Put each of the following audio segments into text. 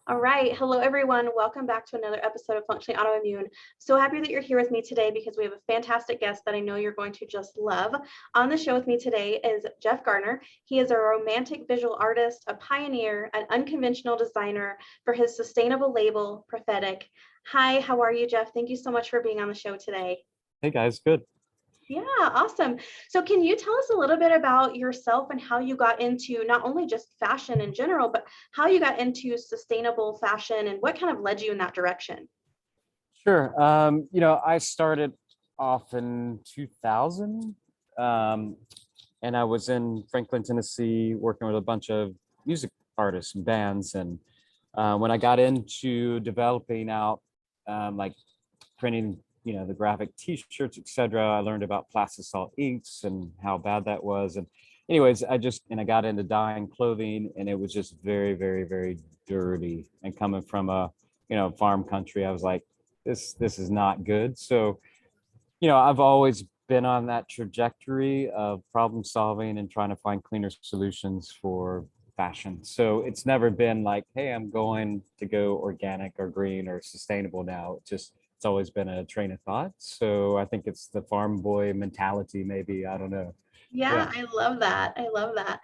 All right. Hello, everyone. Welcome back to another episode of Functionally Autoimmune. So happy that you're here with me today because we have a fantastic guest that I know you're going to just love. On the show with me today is Jeff Garner. He is a romantic visual artist, a pioneer, an unconventional designer for his sustainable label, Prophetik. Hi, how are you, Jeff? Thank you so much for being on the show today. Hey guys, good. Yeah, awesome. So can you tell us a little bit about yourself and how you got into not only just fashion in general, but how you got into sustainable fashion and what kind of led you in that direction? Sure. I started off in 2000, and I was in Franklin, Tennessee, working with a bunch of music artists and bands. And when I got into developing out, like printing, the graphic T-shirts, etc., I learned about plastisol inks and how bad that was. And anyways, I got into dyeing clothing, and it was just very, very, very dirty. And coming from a, farm country, I was like, this is not good. So, I've always been on that trajectory of problem solving and trying to find cleaner solutions for fashion. So it's never been like, hey, I'm going to go organic or green or sustainable now. It's always been a train of thought. So I think it's the farm boy mentality, maybe. I don't know. Yeah, Yeah. I love that. I love that.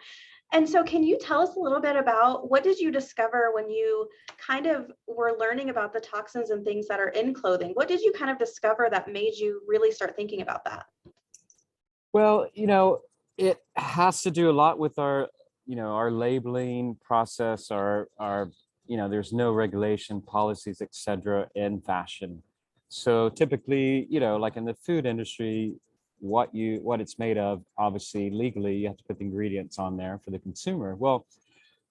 And so can you tell us a little bit about what did you discover when you kind of were learning about the toxins and things that are in clothing? What did you kind of discover that made you really start thinking about that? Well, it has to do a lot with our labeling process, there's no regulation, policies, etc. in fashion. So typically, like in the food industry, what it's made of, obviously legally, you have to put the ingredients on there for the consumer. Well,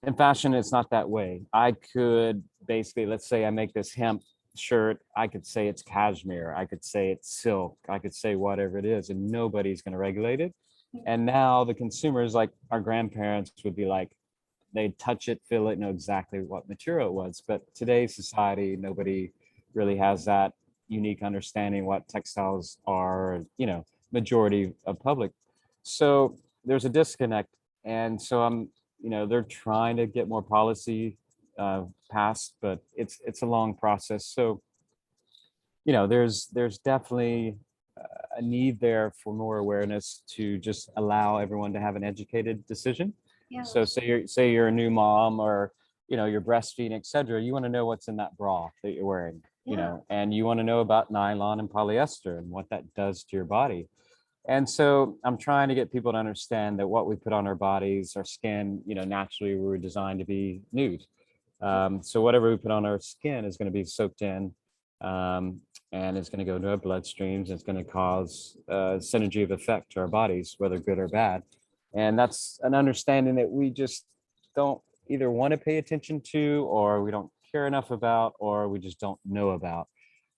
in fashion, it's not that way. I could basically, let's say I make this hemp shirt, I could say it's cashmere, I could say it's silk, I could say whatever it is, and nobody's going to regulate it. And now the consumers, like our grandparents, would be like, they'd touch it, feel it, know exactly what material it was. But today's society, nobody really has that unique understanding what textiles are, majority of public. So there's a disconnect. And so they're trying to get more policy passed, but it's a long process. So, there's definitely a need there for more awareness to just allow everyone to have an educated decision. Yeah. So say you're a new mom, or you're breastfeeding, etc. You want to know what's in that bra that you're wearing, Yeah. and you want to know about nylon and polyester and what that does to your body. And so I'm trying to get people to understand that what we put on our bodies, our skin, naturally we were designed to be nude. So whatever we put on our skin is going to be soaked in, um, and it's going to go into our bloodstreams. It's going to cause synergy of effect to our bodies, whether good or bad. And that's an understanding that we just don't either want to pay attention to, or we don't care enough about, or we just don't know about.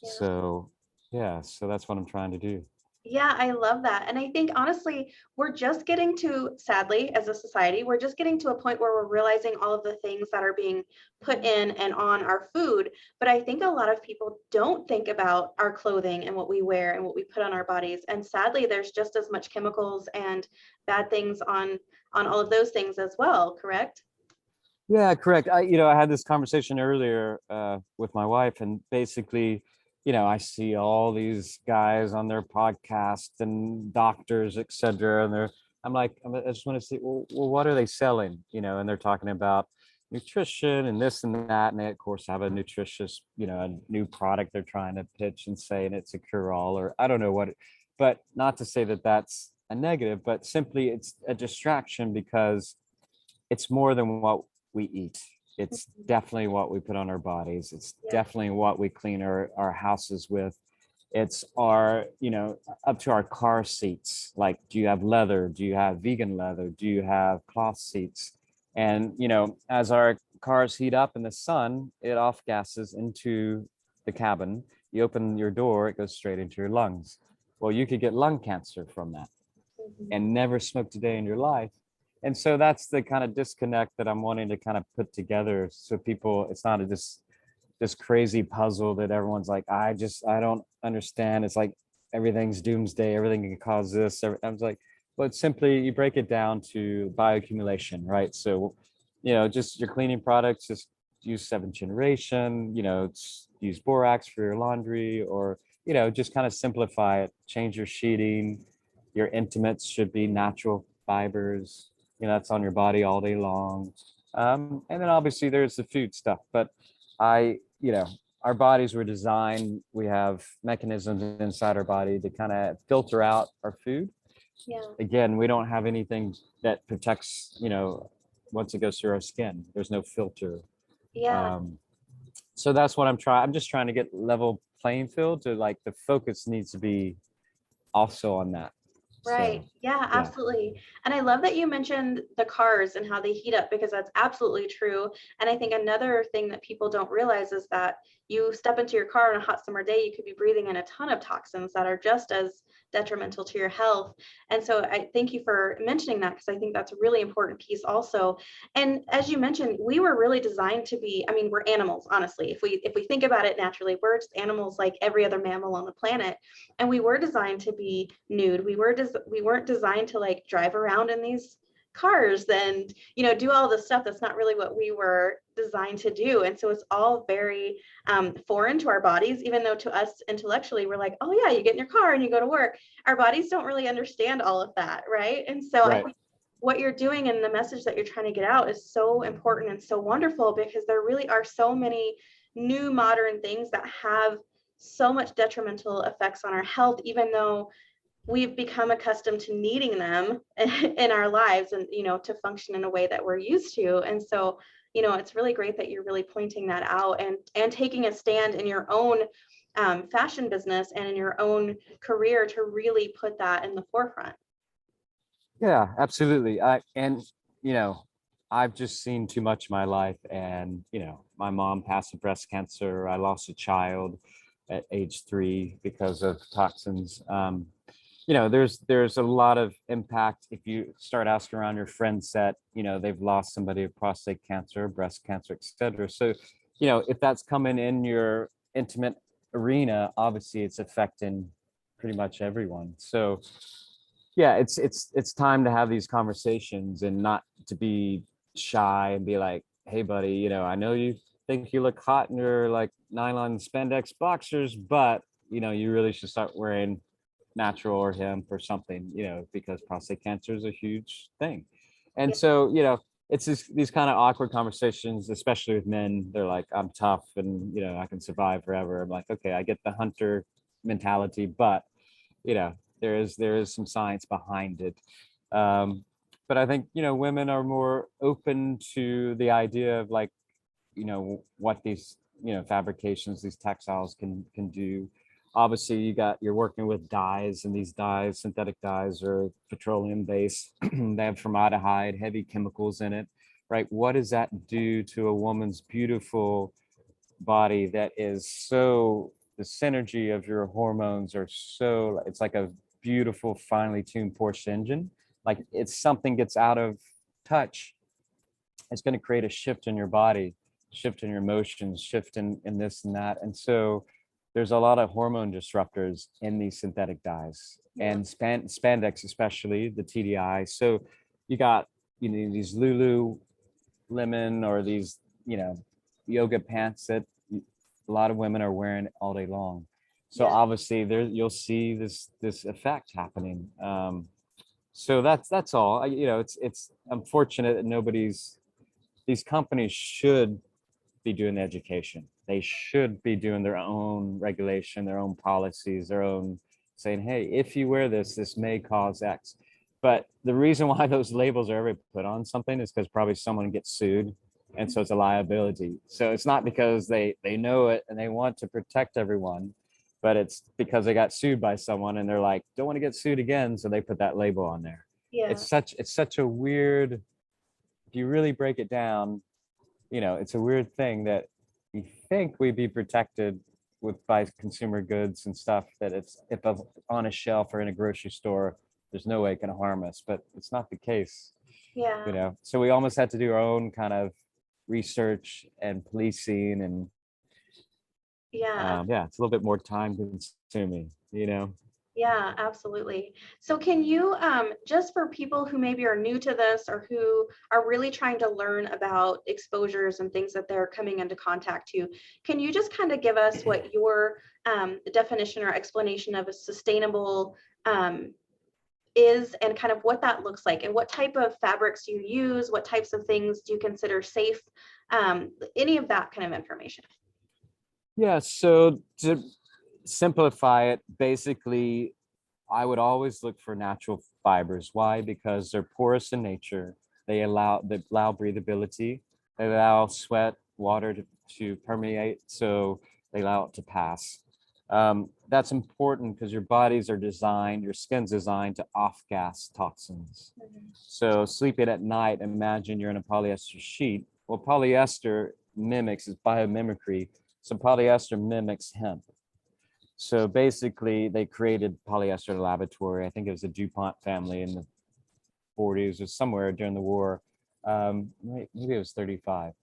Yeah. So yeah, so that's what I'm trying to do. Yeah, I love that. And I think honestly, we're just getting to, sadly, as a society, we're just getting to a point where we're realizing all of the things that are being put in and on our food. But I think a lot of people don't think about our clothing and what we wear and what we put on our bodies. And sadly, there's just as much chemicals and bad things on all of those things as well, correct? Yeah, correct. I had this conversation earlier with my wife, and basically, I see all these guys on their podcast and doctors, etc. And I just want to see, well, what are they selling? And they're talking about nutrition and this and that, and they of course have a nutritious, a new product they're trying to pitch and say, and it's a cure-all, or I don't know what. But not to say that that's a negative, but simply it's a distraction because it's more than what we eat. It's definitely what we put on our bodies. It's Yeah. definitely what we clean our houses with. It's our, up to our car seats. Like, do you have leather? Do you have vegan leather? Do you have cloth seats? And, as our cars heat up in the sun, it off gases into the cabin. You open your door, it goes straight into your lungs. Well, you could get lung cancer from that Mhm. and never smoked a day in your life. And so that's the kind of disconnect that I'm wanting to kind of put together, so people, it's not this crazy puzzle that everyone's like, I don't understand. It's like everything's doomsday, everything can cause this. I was like, well, it's simply, you break it down to bioaccumulation, right? So, just your cleaning products, just use 7th generation, use borax for your laundry, or, just kind of simplify it, change your sheeting. Your intimates should be natural fibers, that's on your body all day long. And then obviously there's the food stuff, but I, our bodies were designed, we have mechanisms inside our body to kind of filter out our food. Yeah. Again, we don't have anything that protects, once it goes through our skin, there's no filter. Yeah. Um, so that's what I'm just trying to get level playing field to, like, the focus needs to be also on that. Right. So Yeah, yeah. absolutely. And I love that you mentioned the cars and how they heat up, because that's absolutely true. And I think another thing that people don't realize is that you step into your car on a hot summer day, you could be breathing in a ton of toxins that are just as detrimental to your health. And so I thank you for mentioning that, because I think that's a really important piece also. And as you mentioned, we were really designed to be, I mean, we're animals, honestly. If we think about it naturally, we're just animals like every other mammal on the planet. And we were designed to be nude. We weren't designed to like drive around in these cars and do all this stuff. That's not really what we were designed to do. And so it's all very foreign to our bodies, even though to us intellectually we're like, oh yeah, you get in your car and you go to work. Our bodies don't really understand all of that, right? And so I Right. think what you're doing and the message that you're trying to get out is so important and so wonderful, because there really are so many new modern things that have so much detrimental effects on our health, even though we've become accustomed to needing them in our lives and to function in a way that we're used to. And so it's really great that you're really pointing that out and taking a stand in your own fashion business and in your own career to really put that in the forefront. Yeah, absolutely. I've just seen too much in my life, and my mom passed of breast cancer. I lost a child at age 3 because of toxins. There's a lot of impact. If you start asking around your friend set, they've lost somebody with prostate cancer, breast cancer, etc. So, if that's coming in your intimate arena, obviously it's affecting pretty much everyone. So yeah, it's time to have these conversations and not to be shy and be like, hey buddy, I know you think you look hot in your like nylon spandex boxers, but you really should start wearing natural or hemp or something, because prostate cancer is a huge thing. And Yeah. so, it's these kind of awkward conversations, especially with men. They're like, I'm tough and I can survive forever. I'm like, okay, I get the hunter mentality, but there is some science behind it. But I think women are more open to the idea of, like, what these fabrications, these textiles can do. Obviously you're working with dyes, and these dyes, synthetic dyes, are petroleum based. They have formaldehyde, heavy chemicals in it, right? What does that do to a woman's beautiful body that is so, the synergy of your hormones are so, it's like a beautiful finely tuned Porsche engine. Like, it's something gets out of touch, it's going to create a shift in your body, shift in your emotions, shift in this and that. And so there's a lot of hormone disruptors in these synthetic dyes, Yeah. and spandex, especially the TDI. So you got these Lulu lemon, or these yoga pants that a lot of women are wearing all day long. So Yeah. obviously there you'll see this effect happening. So that's all. It's unfortunate that these companies should be doing education. They should be doing their own regulation, their own policies, their own saying, hey, if you wear this, this may cause X. But the reason why those labels are ever put on something is because probably someone gets sued. And so it's a liability. So it's not because they know it and they want to protect everyone, but it's because they got sued by someone and they're like, don't want to get sued again. So they put that label on there. Yeah. It's such a weird, if you really break it down, it's a weird thing that you think we'd be protected with by consumer goods and stuff, that it's, if on a shelf or in a grocery store, there's no way it can harm us, but it's not the case. Yeah. So we almost had to do our own kind of research and policing, and Yeah. yeah, it's a little bit more time consuming. Yeah, absolutely. So can you, just for people who maybe are new to this or who are really trying to learn about exposures and things that they're coming into contact to, can you just kind of give us what your definition or explanation of a sustainable is and kind of what that looks like and what type of fabrics you use, what types of things do you consider safe, any of that kind of information? Yeah, so to simplify it, basically, I would always look for natural fibers. Why? Because they're porous in nature. They allow breathability. They allow sweat, water to permeate, so they allow it to pass. That's important because your bodies are designed, your skin's designed to off-gas toxins. So sleeping at night, imagine you're in a polyester sheet. Well, polyester mimics is biomimicry. So polyester mimics hemp. So basically, they created polyester in a laboratory. I think it was the DuPont family in the 40s or somewhere during the war. Maybe it was 35.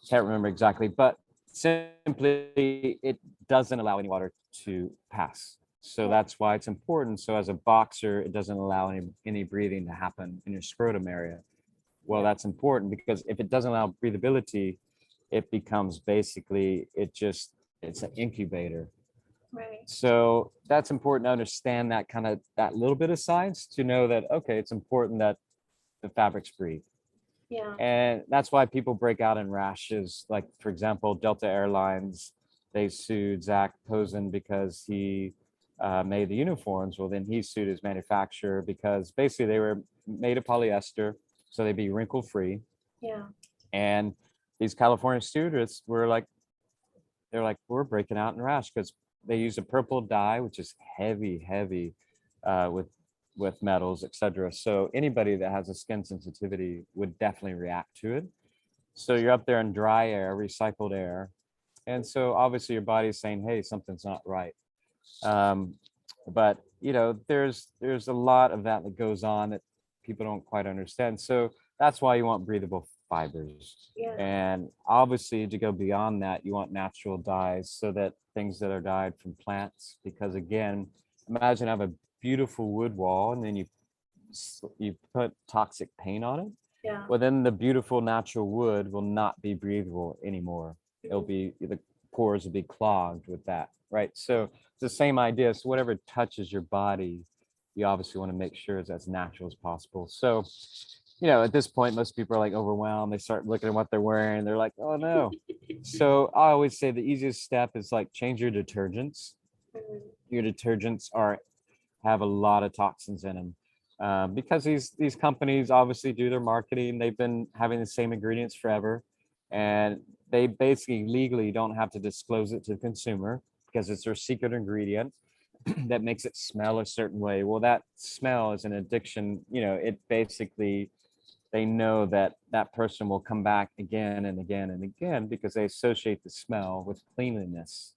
Can't remember exactly, but simply it doesn't allow any water to pass. So that's why it's important. So as a boxer, it doesn't allow any breathing to happen in your scrotum area. Well, that's important because if it doesn't allow breathability, it becomes basically, it's an incubator. Right. So that's important to understand that little bit of science to know that, okay, it's important that the fabrics breathe. Yeah. And that's why people break out in rashes. Like, for example, Delta Airlines, they sued Zach Posen because he made the uniforms. Well, then he sued his manufacturer because basically they were made of polyester, so they'd be wrinkle free. Yeah. And these California students were like, they're like, we're breaking out in rash because they use a purple dye, which is heavy with metals, etc. So anybody that has a skin sensitivity would definitely react to it. So you're up there in dry air, recycled air, and so obviously your body is saying, hey, something's not right. Um, but there's a lot of that goes on that people don't quite understand. So that's why you want breathable fibers. Yeah. And obviously, to go beyond that, you want natural dyes, so that things that are dyed from plants. Because again, imagine I have a beautiful wood wall, and then you put toxic paint on it. Yeah. Well, then the beautiful natural wood will not be breathable anymore. It'll be, the pores will be clogged with that, right? So it's the same idea. So whatever touches your body, you obviously want to make sure it's as natural as possible. So, at this point, most people are like overwhelmed. They start looking at what they're wearing. They're like, oh no. So I always say the easiest step is like change your detergents. Mhm. Your detergents have a lot of toxins in them. Because these companies obviously do their marketing. They've been having the same ingredients forever, and they basically legally don't have to disclose it to the consumer because it's their secret ingredient that makes it smell a certain way. Well, that smell is an addiction. It basically, they know that that person will come back again and again and again because they associate the smell with cleanliness.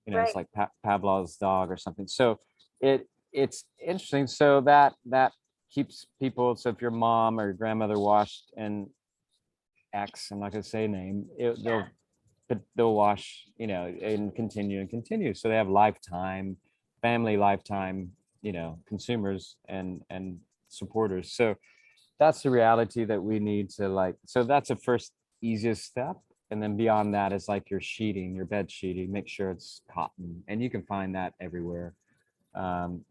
It's Right. like Pavlov's dog or something. So it's interesting. So that keeps people. So if your mom or your grandmother washed in X, I'm not going to say name, Yeah. they'll wash, and continue and continue. So they have family lifetime, consumers and supporters. So that's the reality that we need to like. So that's the first easiest step. And then beyond that is like your sheeting, your bed sheeting, make sure it's cotton. And you can find that everywhere. Um,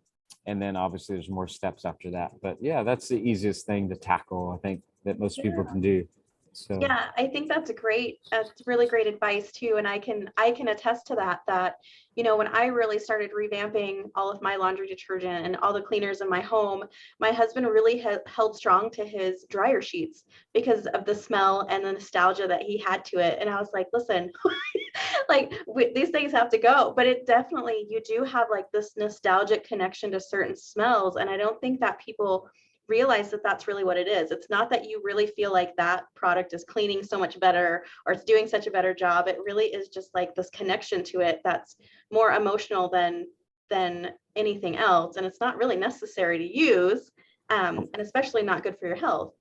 and then obviously there's more steps after that. But yeah, that's the easiest thing to tackle, I think, that most people Yeah. can do. So Yeah, I think that's really great advice too. And I can attest to that, when I really started revamping all of my laundry detergent and all the cleaners in my home, my husband really held strong to his dryer sheets because of the smell and the nostalgia that he had to it. And I was like, listen, like these things have to go. But it definitely, you do have like this nostalgic connection to certain smells. And I don't think that people realize that that's really what it is. It's not that you really feel like that product is cleaning so much better or it's doing such a better job. It really is just like this connection to it that's more emotional than anything else. And it's not really necessary to use, and especially not good for your health.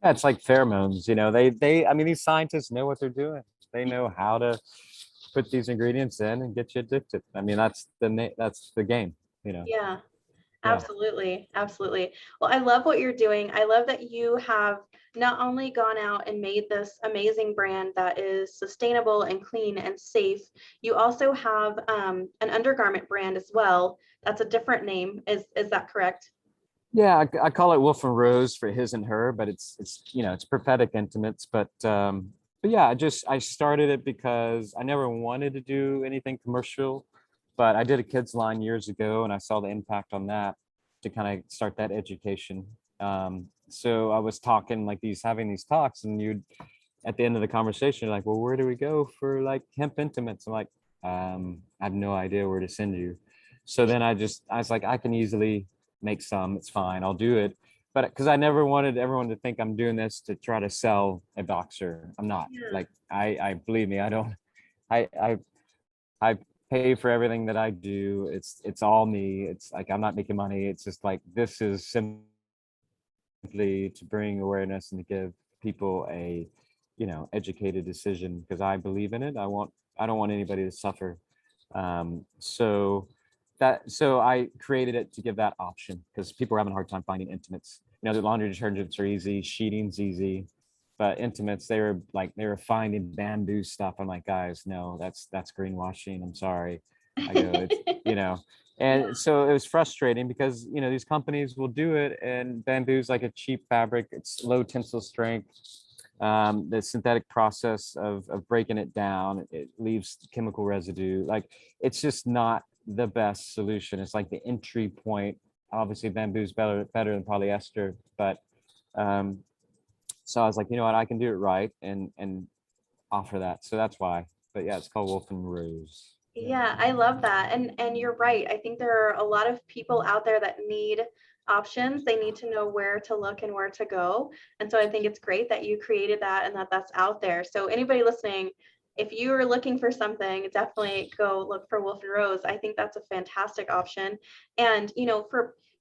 yeah, it's like pheromones, I mean, these scientists know what they're doing. They know how to put these ingredients in and get you addicted. I mean, that's the game. Yeah. Yeah. Absolutely. Absolutely. Well, I love what you're doing. I love that you have not only gone out and made this amazing brand that is sustainable and clean and safe, you also have an undergarment brand as well. That's a different name. Is that correct? Yeah, I call it Wolfen Rose for his and her, but it's prophetic intimates. But yeah, I started it because I never wanted to do anything commercial, but I did a kids line years ago, and I saw the impact on that to kind of start that education. So I was talking like having these talks, and you'd at the end of the conversation, you're like, well, where do we go for like hemp intimates? I'm like, I have no idea where to send you. So then I was like, I can easily make some, it's fine, I'll do it. But because I never wanted everyone to think I'm doing this to try to sell a boxer. I'm not. Yeah. Like I believe me, I don't I I I pay for everything that I do. It's all me. It's like I'm not making money. It's just like this is simply to bring awareness and to give people a educated decision because I believe in it. I don't want anybody to suffer. So I created it to give that option because people are having a hard time finding intimates. The laundry detergents are easy, sheeting's easy, but intimates they were finding bamboo stuff. I'm like, guys, no, that's greenwashing. I'm sorry. I go, it's Yeah. and so it was frustrating because these companies will do it, and bamboo is like a cheap fabric. It's low tensile strength. The synthetic process of breaking it down, it leaves chemical residue. Like it's just not the best solution. It's like the entry point. Obviously, bamboo is better than polyester, but um, so I was like, you know what, I can do it right and offer that. So that's why. But yeah, it's called Wolfen Rose. Yeah. Yeah, I love that. And you're right. I think there are a lot of people out there that need options. They need to know where to look and where to go. And so I think it's great that you created that and that that's out there. So anybody listening, if you are looking for something, definitely go look for Wolfen Rose. I think that's a fantastic option. And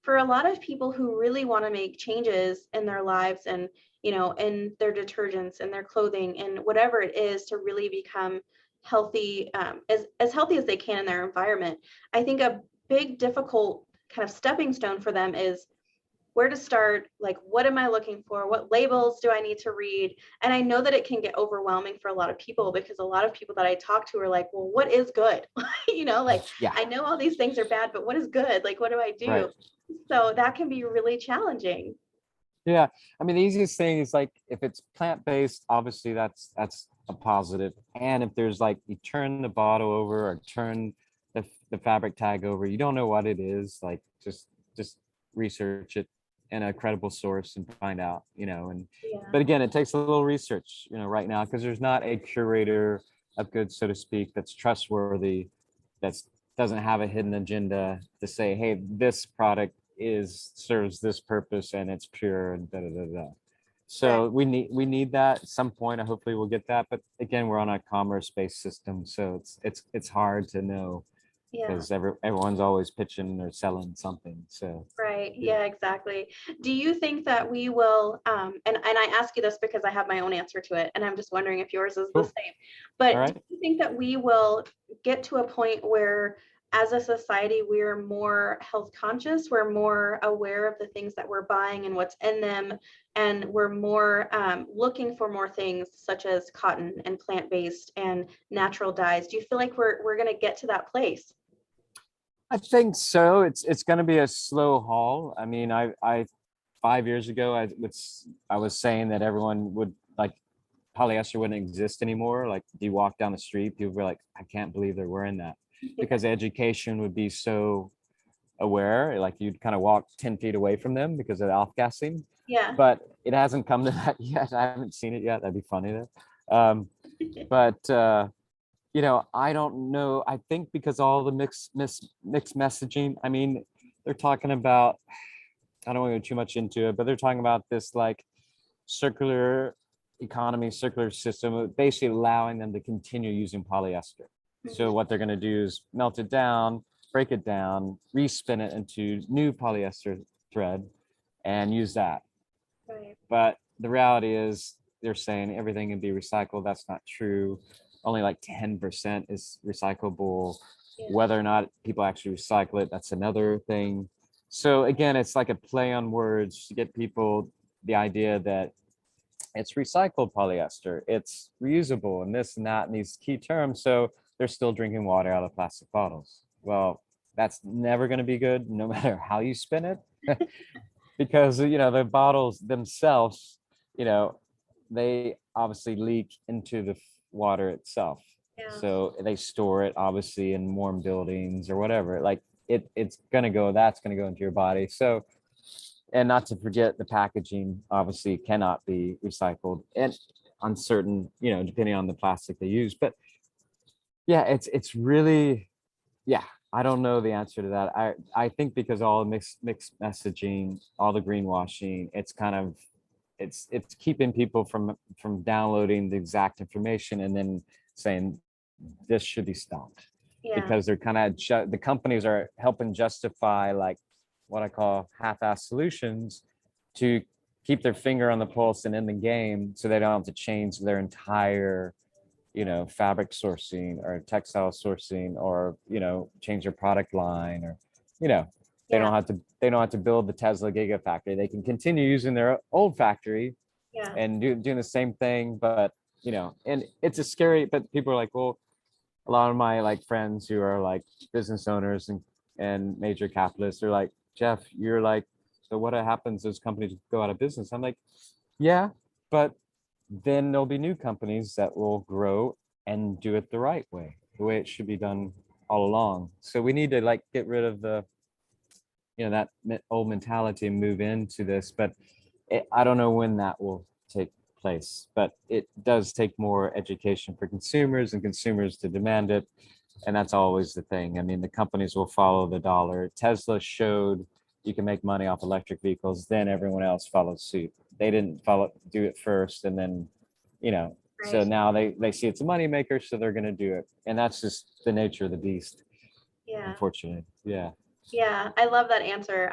for a lot of people who really want to make changes in their lives and in their detergents and their clothing and whatever it is to really become healthy, as healthy as they can in their environment. I think a big difficult kind of stepping stone for them is where to start, like what am I looking for, what labels do I need to read. And I know that it can get overwhelming for a lot of people because a lot of people that I talk to are like, well, what is good? Like Yeah. I know all these things are bad, but what is good? Like what do I Right. do? So that can be really challenging. Yeah, I mean, the easiest thing is like if it's plant-based, obviously that's a positive. And if there's like you turn the bottle over or turn the fabric tag over, you don't know what it is, like just research it in a credible source and find out, and Yeah. but again, it takes a little research, right now, because there's not a curator of goods, so to speak, that's trustworthy, that's doesn't have a hidden agenda to say, hey, this product serves this purpose and it's pure and da da da da. Right. So we need that at some point. Hopefully we'll get that. But again, we're on a commerce-based system, so it's hard to know Yeah. because everyone's always pitching or selling something. So Right. yeah. Yeah, exactly. Do you think that we will, and I ask you this because I have my own answer to it, and I'm just wondering if yours is the Cool. same. All But do right. you think that we will get to a point where, as a society, we're more health conscious, we're more aware of the things that we're buying and what's in them, and we're more looking for more things such as cotton and plant-based and natural dyes? Do you feel like we're going to get to that place? I think so. It's going to be a slow haul. I mean, I 5 years ago, I was saying that everyone would like polyester wouldn't exist anymore. Like if you walk down the street, people were like, I can't believe they're wearing that because education would be so aware. Like you'd kind of walk 10 feet away from them because of the off-gassing. Yeah. But it hasn't come to that yet. I haven't seen it yet. That'd be funny though. But I don't know. I think because all the mixed messaging, I mean, they're talking about, I don't want to go too much into it, but they're talking about this like circular economy, circular system, basically allowing them to continue using polyester. So Mhm. what they're going to do is melt it down, break it down, respin it into new polyester thread and use that. Right. But the reality is they're saying everything can be recycled. That's not true. Only like 10% is recyclable. Yeah. Whether or not people actually recycle it, that's another thing. So again, it's like a play on words to get people the idea that it's recycled polyester, it's reusable, and this and that, and these key terms. So they're still drinking water out of plastic bottles. Well, that's never going to be good, no matter how you spin it, because the bottles themselves, you know, they obviously leak into the water itself. Yeah. So they store it obviously in warm buildings or whatever. Like it's gonna go. That's gonna go into your body. So, and not to forget the packaging obviously cannot be recycled and on certain, depending on the plastic they use. But yeah, it's really, yeah, I don't know the answer to that. I think because all the mixed messaging, all the greenwashing, it's kind of it's keeping people from downloading the exact information and then saying this should be stopped, Yeah. because they're kind of the companies are helping justify like what I call half-assed solutions to keep their finger on the pulse and in the game, so they don't have to change their entire fabric sourcing or textile sourcing, or change their product line, or they Yeah. don't have to build the Tesla gigafactory. They can continue using their old factory Yeah. and doing the same thing. But and it's a scary, but people are like, well, a lot of my like friends who are like business owners and major capitalists are like, Jeff, you're like, so what happens as companies go out of business? I'm like, yeah, but then there'll be new companies that will grow and do it the right way, the way it should be done all along. So we need to like get rid of the, that old mentality and move into this. But I don't know when that will take place, but it does take more education for consumers and consumers to demand it. And that's always the thing. I mean, the companies will follow the dollar. Tesla showed you can make money off electric vehicles, then everyone else followed suit. They didn't do it first, and then, so Right. now they see it's a moneymaker, so they're going to do it. And that's just the nature of the beast, Yeah. unfortunately. Yeah. Yeah. I love that answer.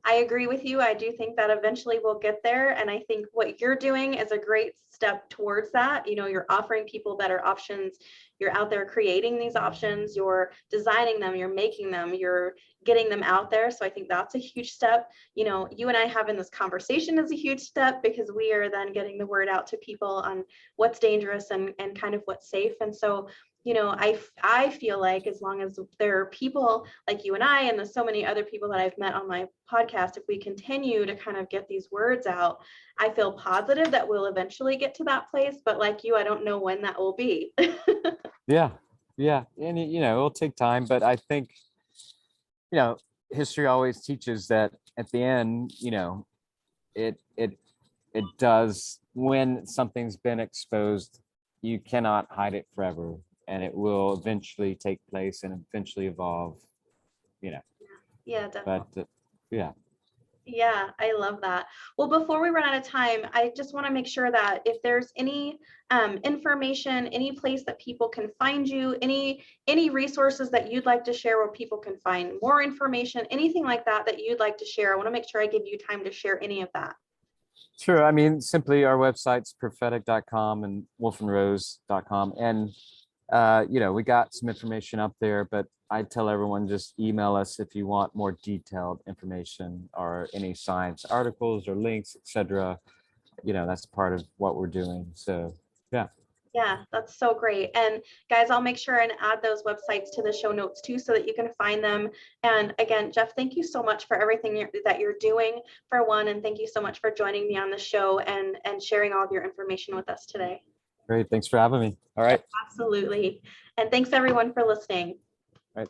I agree with you. I do think that eventually we'll get there. And I think what you're doing is a great step towards that. You're offering people better options. You're out there creating these options. You're designing them. You're making them. You're getting them out there. So I think that's a huge step. You and I having this conversation is a huge step, because we are then getting the word out to people on what's dangerous and kind of what's safe. And so I feel like as long as there are people like you and I, and there's so many other people that I've met on my podcast, if we continue to kind of get these words out, I feel positive that we'll eventually get to that place. But like you, I don't know when that will be. Yeah. Yeah. And, it'll take time, but I think, history always teaches that at the end, it, it, it does, when something's been exposed, you cannot hide it forever, and it will eventually take place and eventually evolve, you know, Yeah, but definitely. yeah. Yeah, I love that. Well, before we run out of time, I just want to make sure that if there's any information, any place that people can find you, any resources that you'd like to share where people can find more information, anything like that that you'd like to share, I want to make sure I give you time to share any of that. Sure. I mean, simply our website's prophetic.com and wolfenrose.com. And, we got some information up there, but I tell everyone just email us if you want more detailed information or any science articles or links, etc. That's part of what we're doing. So, yeah. Yeah, that's so great. And guys, I'll make sure and add those websites to the show notes too, so that you can find them. And again, Jeff, thank you so much for everything that you're doing, for one, and thank you so much for joining me on the show and sharing all of your information with us today. Great. Thanks for having me. All right. Absolutely. And thanks everyone for listening. All right.